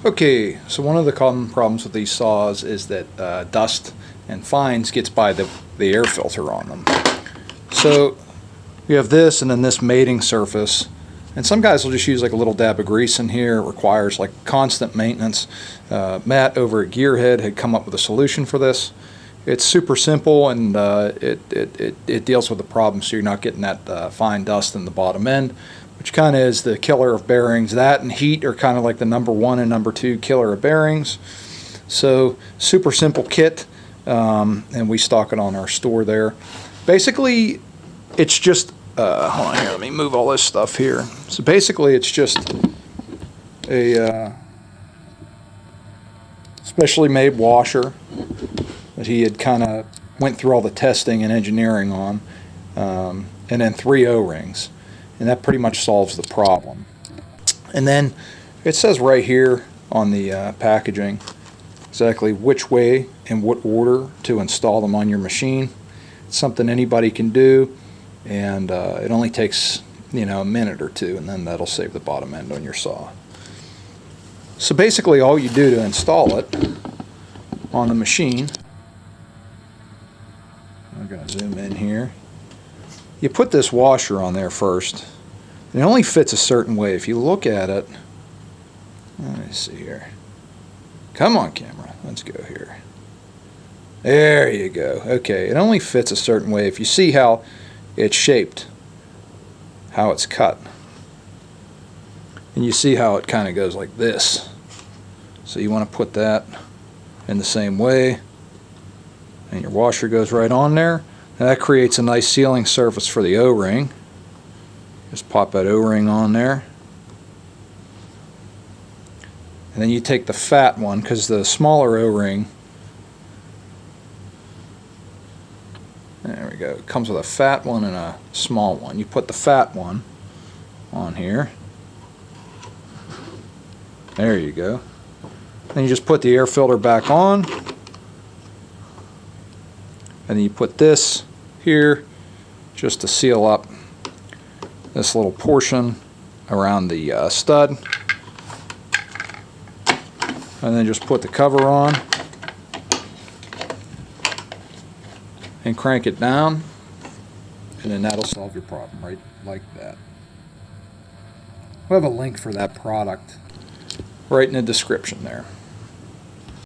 Okay, so one of the common problems with these saws is that dust and fines gets by the air filter on them. So you have this and then this mating surface, and some guys will just use like a little dab of grease in here. It requires like constant maintenance. Matt over at Gearhead had come up with a solution for this. It's super simple, and it deals with the problem so you're not getting that fine dust in the bottom end, which kind of is the killer of bearings. That and heat are kind of like the #1 and #2 killer of bearings. So super simple kit, and we stock it on our store there. Basically, it's just, hold on here, let me move all this stuff here. So basically it's just a specially made washer that he had kind of went through all the testing and engineering on, and then 3 O-rings. And that pretty much solves the problem. And then it says right here on the packaging exactly which way and what order to install them on your machine. It's something anybody can do, and it only takes, you know, a minute or two, and then that'll save the bottom end on your saw. So basically all you do to install it on the machine, I'm going to zoom in here. You put this washer on there first. It only fits a certain way. If you look at it, let me see here. Come on, camera. Let's go here. There you go. Okay, it only fits a certain way. If you see how it's shaped, how it's cut, and you see how it kind of goes like this. So you want to put that in the same way, and your washer goes right on there. And that creates a nice sealing surface for the O-ring. Just pop that O-ring on there. And then you take the fat one, because the smaller O-ring, there we go, it comes with a fat one and a small one. You put the fat one on here. There you go. Then you just put the air filter back on. And then you put this here just to seal up this little portion around the stud, and then just put the cover on and crank it down, and then that'll solve your problem right like that. We'll have a link for that product right in the description there.